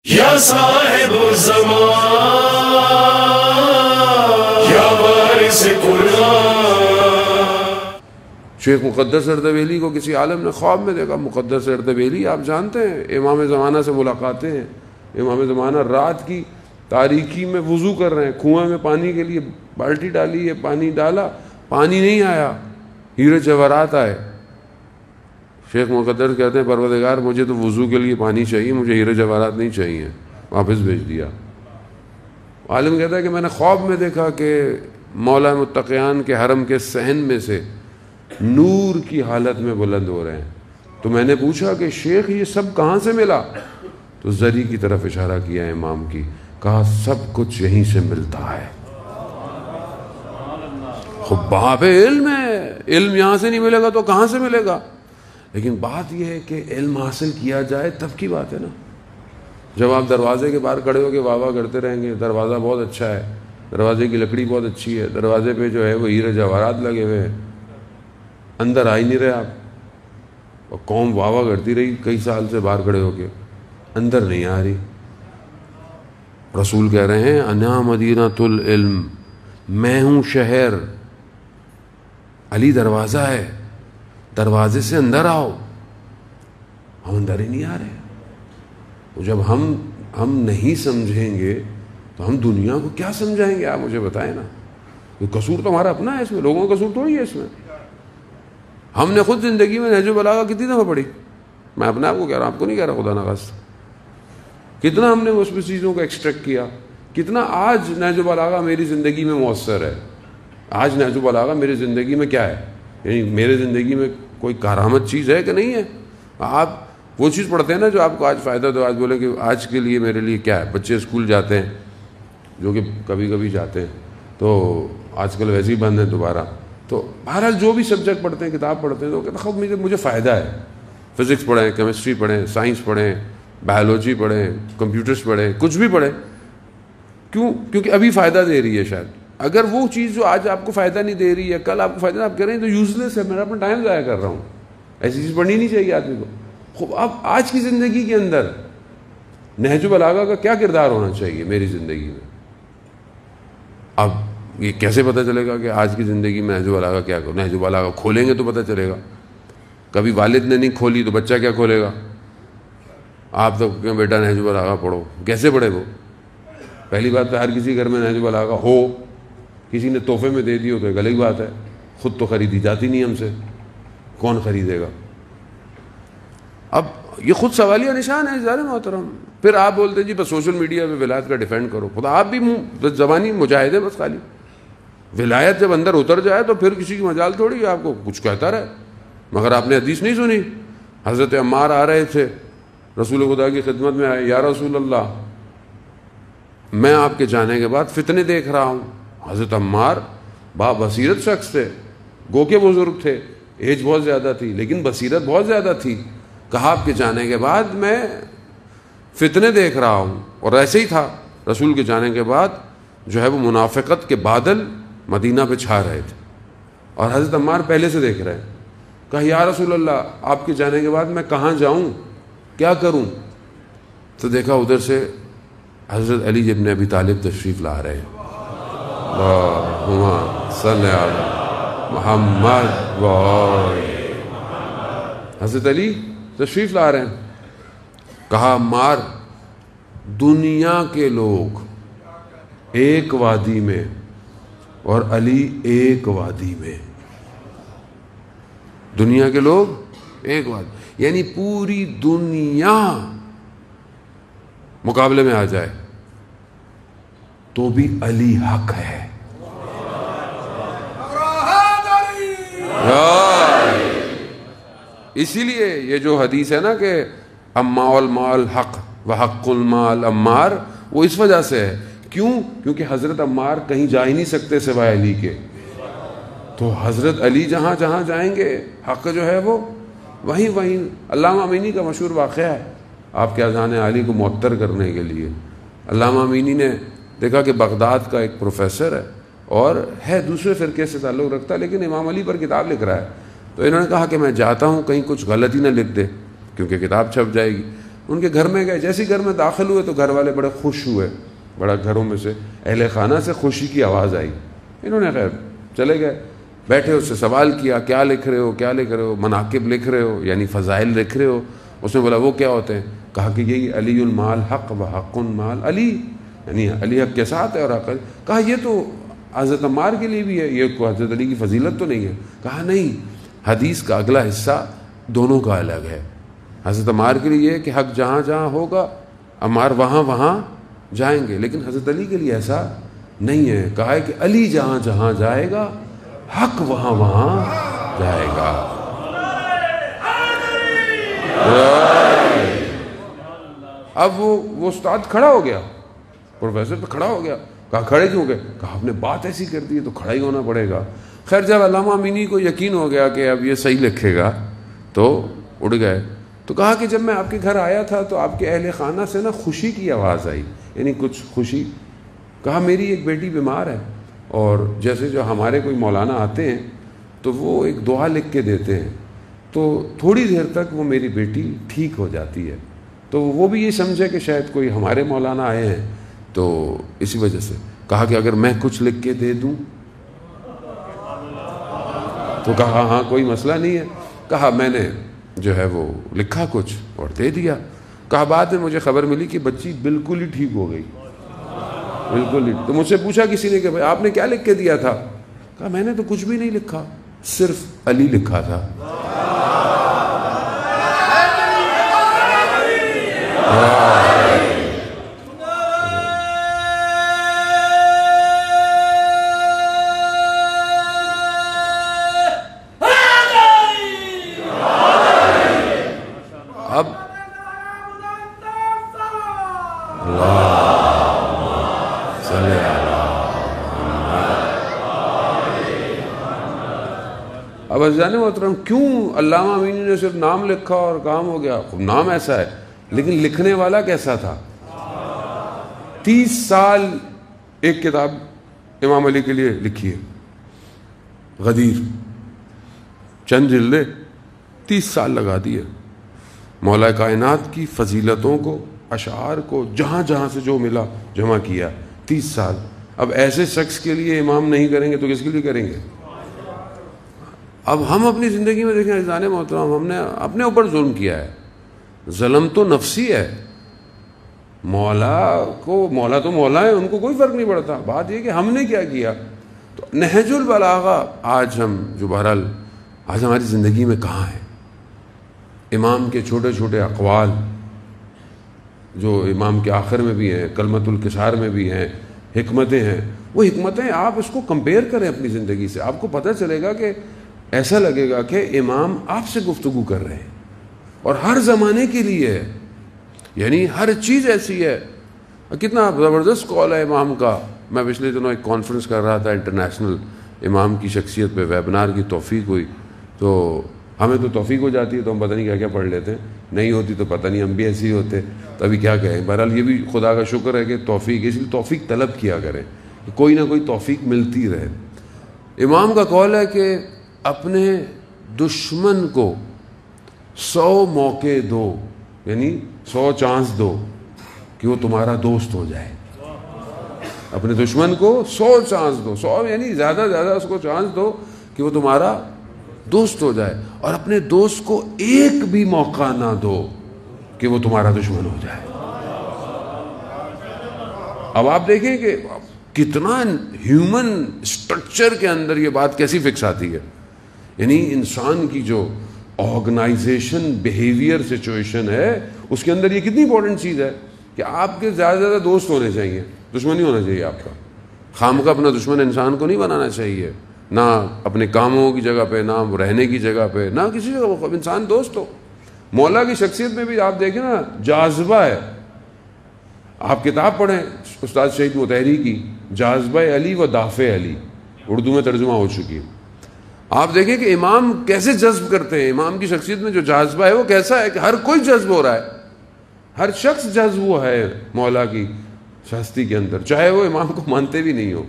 یا صاحب الزمان یا وارث قرآن۔ شیخ مقدس اردبیلی کو کسی عالم نے خواب میں دیکھا۔ مقدس اردبیلی آپ جانتے ہیں امام زمانہ سے ملاقاتیں ہیں۔ امام زمانہ رات کی تاریکی میں وضو کر رہے ہیں، کنویں میں پانی کے لیے بالٹی ڈالی ہے، پانی ڈالا، پانی نہیں آیا، ہیرے جواہرات آئے۔ شیخ مقدس کہتے ہیں پروردگار مجھے تو وضو کے لیے پانی چاہیے، مجھے ہیرے جواہرات نہیں چاہیے، واپس بھیج دیا۔ عالم کہتا ہے کہ میں نے خواب میں دیکھا کہ مولا متقیان کے حرم کے صحن میں سے نور کی حالت میں بلند ہو رہے ہیں۔ تو میں نے پوچھا کہ شیخ یہ سب کہاں سے ملا؟ تو زری کی طرف اشارہ کیا امام کی، کہا سب کچھ یہیں سے ملتا ہے۔ خب باب علم ہے، علم یہاں سے نہیں ملے گا تو کہاں سے ملے گا؟ لیکن بات یہ ہے کہ علم حاصل کیا جائے تب کی بات ہے نا۔ جب آپ دروازے کے باہر کھڑے ہو کے واہ واہ کرتے رہیں گے دروازہ بہت اچھا ہے، دروازے کی لکڑی بہت اچھی ہے، دروازے پہ جو ہے وہ ہیرے جواہرات لگے ہوئے ہیں، اندر آ ہی نہیں رہے آپ، اور قوم واہ واہ کرتی رہی کئی سال سے باہر کھڑے ہو کے، اندر نہیں آ رہی۔ رسول کہہ رہے ہیں انا مدینۃ العلم، میں ہوں شہر، علی دروازہ ہے، دروازے سے اندر آؤ۔ ہم اندر ہی نہیں آ رہے۔ جب ہم نہیں سمجھیں گے تو ہم دنیا کو کیا سمجھائیں گے؟ آپ مجھے بتائیں نا۔ قصور تو ہمارا اپنا ہے اس میں، لوگوں کا قصور تھوڑی ہے اس میں۔ ہم نے خود زندگی میں نہج البلاغہ کتنی دفعہ پڑھی؟ میں اپنے آپ کو کہہ رہا ہوں، آپ کو نہیں کہہ رہا، خدا نخواستہ۔ کتنا ہم نے اس میں چیزوں کو ایکسٹریکٹ کیا، کتنا آج نہج البلاغہ میری زندگی میں مؤثر ہے۔ آج نہج البلاغہ میری زندگی میں کیا ہے؟ یعنی میرے زندگی میں کوئی کارآمد چیز ہے کہ نہیں ہے؟ آپ وہ چیز پڑھتے ہیں نا جو آپ کو آج فائدہ دو، آج بولیں کہ آج کے لیے میرے لیے کیا ہے۔ بچے اسکول جاتے ہیں، جو کہ کبھی کبھی جاتے ہیں، تو آج کل ویسے ہی بند ہیں دوبارہ، تو بہرحال جو بھی سبجیکٹ پڑھتے ہیں، کتاب پڑھتے ہیں، تو کہتے ہیں مجھے فائدہ ہے۔ فزکس پڑھیں، کیمسٹری پڑھیں، سائنس پڑھیں، بایولوجی پڑھیں، کمپیوٹرز پڑھیں، کچھ بھی پڑھیں۔ کیوں؟ کیونکہ ابھی فائدہ دے رہی ہے شاید۔ اگر وہ چیز جو آج آپ کو فائدہ نہیں دے رہی ہے، کل آپ کو فائدہ آپ کہہ رہے ہیں تو یوزلیس ہے، میں اپنا ٹائم ضائع کر رہا ہوں۔ ایسی چیز پڑھنی نہیں چاہیے آدمی کو۔ خوب اب آج کی زندگی کے اندر نہج البلاغہ کا کیا کردار ہونا چاہیے میری زندگی میں؟ اب یہ کیسے پتہ چلے گا کہ آج کی زندگی میں نہج البلاغہ کیا کرو؟ نہج البلاغہ کھولیں گے تو پتہ چلے گا۔ کبھی والد نے نہیں کھولی تو بچہ کیا کھولے گا؟ آپ تو کہ بیٹا نہج البلاغہ پڑھو، کیسے پڑھے وہ؟ پہلی بات تو ہر کسی گھر میں نہج البلاغہ ہو، کسی نے تحفے میں دے دی ہو تو ایک الگ بات ہے، خود تو خریدی جاتی نہیں ہم سے، کون خریدے گا؟ اب یہ خود سوالیہ نشان ہے ظاہر محترم۔ پھر آپ بولتے ہیں جی بس سوشل میڈیا پہ ولایت کا ڈیفینڈ کرو۔ خدا آپ بھی زبانی مجاہد ہیں بس خالی۔ ولایت جب اندر اتر جائے تو پھر کسی کی مجال تھوڑی ہے آپ کو کچھ کہتا رہے۔ مگر آپ نے حدیث نہیں سنی؟ حضرت عمار آ رہے تھے رسول خدا کی خدمت میں، آئے یا رسول اللہ میں آپ کے جانے کے بعد فتنے دیکھ رہا ہوں۔ حضرت عمار با بصیرت شخص تھے، گو کے بزرگ تھے، ایج بہت زیادہ تھی لیکن بصیرت بہت زیادہ تھی۔ کہا آپ کے جانے کے بعد میں فتنے دیکھ رہا ہوں، اور ایسے ہی تھا۔ رسول کے جانے کے بعد جو ہے وہ منافقت کے بادل مدینہ پہ چھا رہے تھے، اور حضرت عمار پہلے سے دیکھ رہے ہیں۔ کہا یا رسول اللہ آپ کے جانے کے بعد میں کہاں جاؤں، کیا کروں؟ تو دیکھا ادھر سے حضرت علی ابن ابی طالب تشریف لا رہے ہیں۔ اللہم صلی علی محمد و حضرت علی تشریف لا رہے ہیں۔ کہا عمار دنیا کے لوگ ایک وادی میں اور علی ایک وادی میں۔ دنیا کے لوگ ایک وادی، یعنی پوری دنیا مقابلے میں آ جائے تو بھی علی حق ہے۔ اسی لیے یہ جو حدیث ہے نا کہ اما المال حق و حق المال عمار، وہ اس وجہ سے ہے۔ کیوں؟ کیونکہ حضرت عمار کہیں جا ہی نہیں سکتے سوائے علی کے، تو حضرت علی جہاں جہاں جائیں گے حق جو ہے وہ وہیں وہیں۔ علامہ امینی کا مشہور واقعہ ہے آپ کے اذان عالی کو معطر کرنے کے لیے۔ علامہ امینی نے دیکھا کہ بغداد کا ایک پروفیسر ہے اور ہے دوسرے فرقے سے تعلق رکھتا ہے لیکن امام علی پر کتاب لکھ رہا ہے، تو انہوں نے کہا کہ میں جاتا ہوں کہیں کچھ غلطی نہ لکھ دے کیونکہ کتاب چھپ جائے گی۔ ان کے گھر میں گئے، جیسے گھر میں داخل ہوئے تو گھر والے بڑے خوش ہوئے، بڑا گھروں میں سے اہل خانہ سے خوشی کی آواز آئی. انہوں نے خیر چلے گئے، بیٹھے، اس سے سوال کیا کیا لکھ رہے ہو، کیا لکھ رہے ہو؟ مناقب لکھ رہے ہو، یعنی فضائل لکھ رہے ہو. اس نے بولا وہ کیا ہوتے ہیں؟ کہا کہ یہی علی المال حق و حق مال علی، یعنی علی حق کے ساتھ ہے اور حق. کہا یہ تو حضرت عمار کے لیے بھی ہے، یہ کو حضرت علی کی فضیلت تو نہیں ہے؟ کہا نہیں، حدیث کا اگلا حصہ دونوں کا الگ ہے. حضرت عمار کے لیے یہ ہے کہ حق جہاں جہاں ہوگا عمار وہاں وہاں جائیں گے، لیکن حضرت علی کے لیے ایسا نہیں ہے. کہا ہے کہ علی جہاں جہاں جائے گا حق وہاں وہاں جائے گا. اب وہ استاد کھڑا ہو گیا، پروفیسر تو کھڑا ہو گیا. کہا کھڑے کیوں گئے؟ کہا آپ نے بات ایسی کر دی ہے تو کھڑا ہی ہونا پڑے گا. خیر جب علامہ امینی کو یقین ہو گیا کہ اب یہ صحیح لکھے گا تو اڑ گئے. تو کہا کہ جب میں آپ کے گھر آیا تھا تو آپ کے اہل خانہ سے نا خوشی کی آواز آئی، یعنی کچھ خوشی. کہا میری ایک بیٹی بیمار ہے، اور جیسے جو ہمارے کوئی مولانا آتے ہیں تو وہ ایک دعا لکھ کے دیتے ہیں، تو تھوڑی دیر تک وہ میری بیٹی ٹھیک ہو جاتی ہے. تو وہ بھی یہ سمجھے کہ شاید کوئی ہمارے مولانا آئے ہیں، تو اسی وجہ سے. کہا کہ اگر میں کچھ لکھ کے دے دوں؟ تو کہا ہاں کوئی مسئلہ نہیں ہے. کہا میں نے جو ہے وہ لکھا کچھ اور دے دیا. کہا بعد میں مجھے خبر ملی کہ بچی بالکل ہی ٹھیک ہو گئی، بالکل ہی. تو مجھ سے پوچھا کسی نے کہ بھائی آپ نے کیا لکھ کے دیا تھا؟ کہا میں نے تو کچھ بھی نہیں لکھا، صرف علی لکھا تھا. اب اب عزیزان محترم کیوں علامہ امینی نے صرف نام لکھا اور کام ہو گیا؟ خب نام ایسا ہے لیکن لکھنے والا کیسا تھا؟ 30 سال ایک کتاب امام علی کے لیے لکھی ہے، غدیر، چند جلدیں، 30 سال لگا دیے. مولا کائنات کی فضیلتوں کو، اشعار کو جہاں جہاں سے جو ملا جمع کیا، 30 سال. اب ایسے شخص کے لیے امام نہیں کریں گے تو کس کے لیے کریں گے؟ اب ہم اپنی زندگی میں دیکھیں عزیزان محترم، ہم نے اپنے اوپر ظلم کیا ہے. ظلم تو نفسی ہے. مولا تو مولا ہے، ان کو کوئی فرق نہیں پڑتا. بات یہ کہ ہم نے کیا کیا. تو نہج البلاغہ آج ہم جو بہرحال آج ہماری زندگی میں کہاں ہے؟ امام کے چھوٹے چھوٹے اقوال جو امام کے آخر میں بھی ہیں، کلمۃ الکسار میں بھی ہیں، حکمتیں ہیں. وہ حکمتیں آپ اس کو کمپیئر کریں اپنی زندگی سے، آپ کو پتہ چلے گا کہ ایسا لگے گا کہ امام آپ سے گفتگو کر رہے ہیں، اور ہر زمانے کے لیے ہے، یعنی ہر چیز ایسی ہے. کتنا زبردست قول ہے امام کا. میں پچھلے دنوں ایک کانفرنس کر رہا تھا انٹرنیشنل، امام کی شخصیت پہ ویبنار کی توفیق ہوئی. تو ہمیں تو توفیق ہو جاتی ہے تو ہم پتہ نہیں کیا کیا پڑھ لیتے ہیں، نہیں ہوتی تو پتہ نہیں، ہم بھی ایسے ہی ہوتے تو ابھی کیا کہیں. بہرحال یہ بھی خدا کا شکر ہے کہ توفیق، اس لیے توفیق طلب کیا کریں کہ کوئی نہ کوئی توفیق ملتی رہے. امام کا قول ہے کہ اپنے دشمن کو 100 موقع دو، یعنی 100 چانس دو کہ وہ تمہارا دوست ہو جائے. اپنے دشمن کو 100 چانس دو، 100 یعنی زیادہ زیادہ اس کو چانس دو کہ وہ تمہارا دوست ہو جائے، اور اپنے دوست کو ایک بھی موقع نہ دو کہ وہ تمہارا دشمن ہو جائے. اب آپ دیکھیں کہ کتنا ہیومن سٹرکچر کے اندر یہ بات کیسی فکس آتی ہے. یعنی انسان کی جو آرگنائزیشن بیہیویئر سچویشن ہے اس کے اندر یہ کتنی امپورٹنٹ چیز ہے کہ آپ کے زیادہ زیادہ دوست ہونے چاہیے، دشمن نہیں ہونا چاہیے آپ کا. خام کا اپنا دشمن انسان کو نہیں بنانا چاہیے، نہ اپنے کاموں کی جگہ پہ، نہ رہنے کی جگہ پہ، نہ کسی جگہ. انسان دوست ہو. مولا کی شخصیت میں بھی آپ دیکھیں نا جاذبہ ہے. آپ کتاب پڑھیں استاد شہید مطہری کی، جاذبہ علی و دافع علی، اردو میں ترجمہ ہو چکی ہے. آپ دیکھیں کہ امام کیسے جذب کرتے ہیں. امام کی شخصیت میں جو جاذبہ ہے وہ کیسا ہے کہ ہر کوئی جذب ہو رہا ہے، ہر شخص جذب ہوا ہے مولا کی ہستی کے اندر، چاہے وہ امام کو مانتے بھی نہیں ہو.